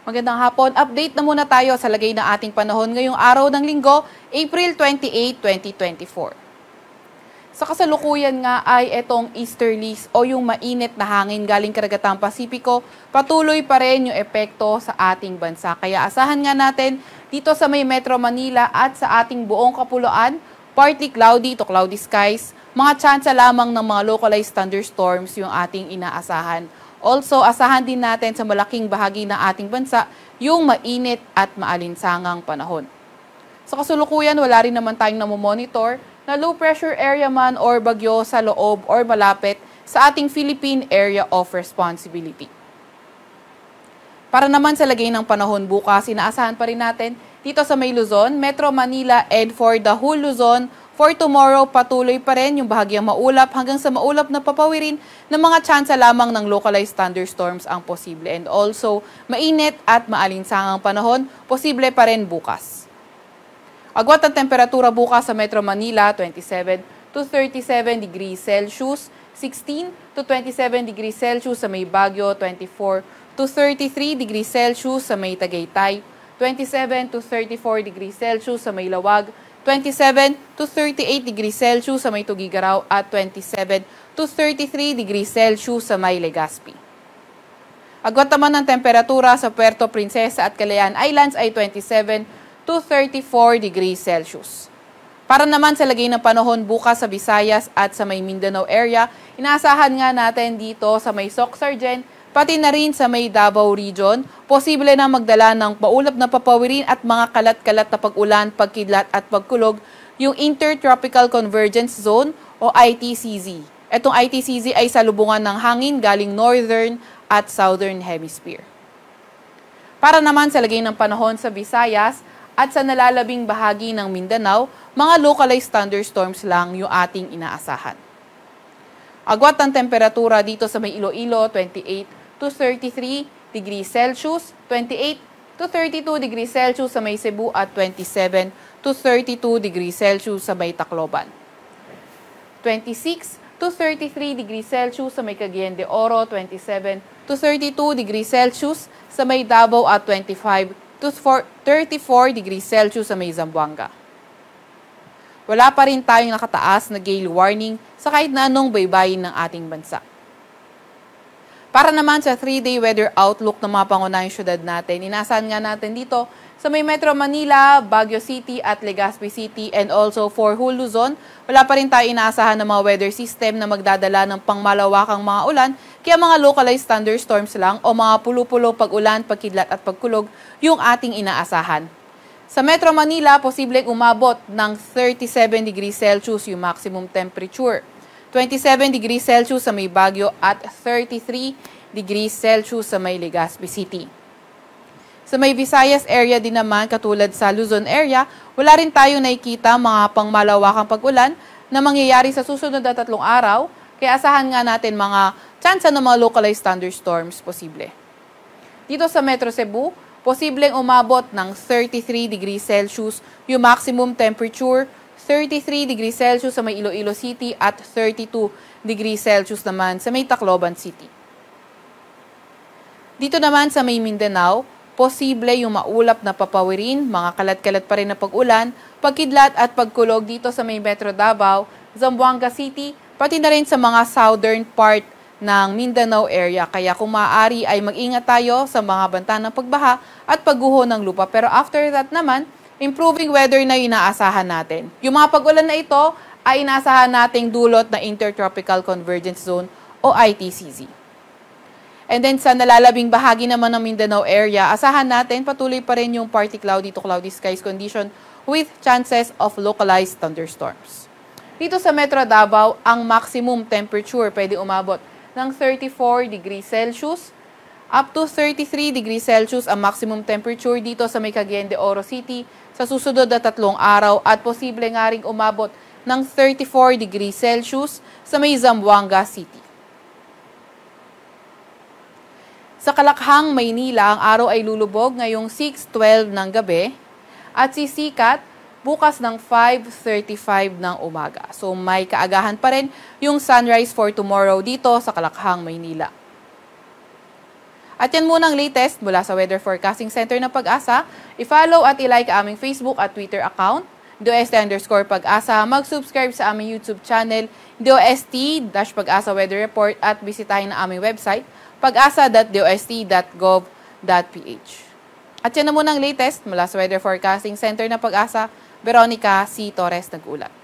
Magandang hapon. Update na muna tayo sa lagay ng ating panahon ngayong araw ng Linggo, April 28, 2024. Sa kasalukuyan nga ay itong easterlies o yung mainit na hangin galing karagatang Pasipiko, patuloy pa rin yung epekto sa ating bansa. Kaya asahan nga natin dito sa may Metro Manila at sa ating buong kapuluan, partly cloudy to cloudy skies, mga tsansa lamang ng mga localized thunderstorms yung ating inaasahan. Also, asahan din natin sa malaking bahagi ng ating bansa yung mainit at maalinsangang panahon. Sa kasalukuyan, wala rin naman tayong namomonitor na low pressure area man or bagyo sa loob or malapit sa ating Philippine Area of Responsibility. Para naman sa lagay ng panahon bukas, inaasahan pa rin natin dito sa may Luzon, Metro Manila, and for the whole Luzon, for tomorrow, patuloy pa rin yung bahagyang maulap hanggang sa maulap na papawirin ng mga tsansa lamang ng localized thunderstorms ang posible. And also, mainit at maalinsangang panahon, posible pa rin bukas. Agwat ang temperatura bukas sa Metro Manila, 27 to 37 degrees Celsius, 16 to 27 degrees Celsius sa may Baguio, 24 to 33 degrees Celsius sa may Tagaytay, 27 to 34 degrees Celsius sa may Lawag, 27 to 38 degrees Celsius sa may Tugigaraw at 27 to 33 degrees Celsius sa may Legazpi. Agwat naman ng temperatura sa Puerto Princesa at Calayan Islands ay 27 to 34 degrees Celsius. Para naman sa lagay ng panahon bukas sa Visayas at sa may Mindanao area, inaasahan nga natin dito sa may Soc-Sargen, pati na rin sa may Davao Region, posible na magdala ng paulap na papawirin at mga kalat-kalat na pag-ulan, pagkidlat at pagkulog, yung Intertropical Convergence Zone o ITCZ. Itong ITCZ ay salubungan ng hangin galing Northern at Southern Hemisphere. Para naman sa lagay ng panahon sa Visayas at sa nalalabing bahagi ng Mindanao, mga localized thunderstorms lang yung ating inaasahan. Agwat ang temperatura dito sa may Iloilo, 28 to 33 degrees Celsius, 28 to 32 degrees Celsius sa may Cebu at 27 to 32 degrees Celsius sa may Tacloban. 26 to 33 degrees Celsius sa may Cagayan de Oro, 27 to 32 degrees Celsius sa may Davao at 25 to 34 degrees Celsius sa may Zamboanga. Wala pa rin tayong nakataas na gale warning sa kahit na anong baybayin ng ating bansa. Para naman sa 3-day weather outlook ng mga pangunahing syudad natin, inaasahan nga natin dito sa may Metro Manila, Baguio City at Legazpi City, and also for whole Luzon, wala pa rin tayo inaasahan ng mga weather system na magdadala ng pangmalawakang mga ulan, kaya mga localized thunderstorms lang o mga pulo-pulo pag-ulan, pagkidlat at pagkulog yung ating inaasahan. Sa Metro Manila, posibleng umabot ng 37 degrees Celsius yung maximum temperature. 27 degrees Celsius sa may Baguio at 33 degrees Celsius sa may Legazpi City. Sa may Visayas area din naman, katulad sa Luzon area, wala rin tayong nakikita mga pangmalawakang pag-ulan na mangyayari sa susunod na 3 araw, kaya asahan nga natin mga tsansa ng mga localized thunderstorms posible. Dito sa Metro Cebu, posibleng umabot ng 33 degrees Celsius yung maximum temperature, 33 degrees Celsius sa may Iloilo City at 32 degrees Celsius naman sa may Tacloban City. Dito naman sa may Mindanao, posible yung maulap na papawirin, mga kalat-kalat pa rin na pag-ulan, pagkidlat at pagkulog dito sa may Metro Davao, Zamboanga City, pati na rin sa mga southern part ng Mindanao area. Kaya kung maaari ay mag-ingat tayo sa mga banta ng pagbaha at pagguho ng lupa. Pero after that naman, improving weather na inaasahan natin. Yung mga pag-ulan na ito ay inaasahan nating dulot na Intertropical Convergence Zone o ITCZ. And then sa nalalabing bahagi naman ng Mindanao area, asahan natin patuloy pa rin yung partly cloudy to cloudy skies condition with chances of localized thunderstorms. Dito sa Metro Davao, ang maximum temperature pwede umabot ng 34 degrees Celsius up to 33 degrees Celsius ang maximum temperature dito sa may Cagayan de Oro City sa susunod na 3 araw at posible nga ring umabot ng 34 degrees Celsius sa may Zamboanga City. Sa Kalakhang, Maynila, ang araw ay lulubog ngayong 6:12 ng gabi at sisikat bukas ng 5:35 ng umaga. So may kaagahan pa rin yung sunrise for tomorrow dito sa Kalakhang, Maynila. At yan muna ang latest mula sa Weather Forecasting Center ng Pag-asa. I-follow at i-like ang aming Facebook at Twitter account, DOST_Pag-asa. Mag-subscribe sa aming YouTube channel, DOST-Pag-asa Weather Report at bisitahin ang aming website, pag-asa.dost.gov.ph. At yan na muna ang latest mula sa Weather Forecasting Center ng Pag-asa. Veronica C. Torres nag-ulat.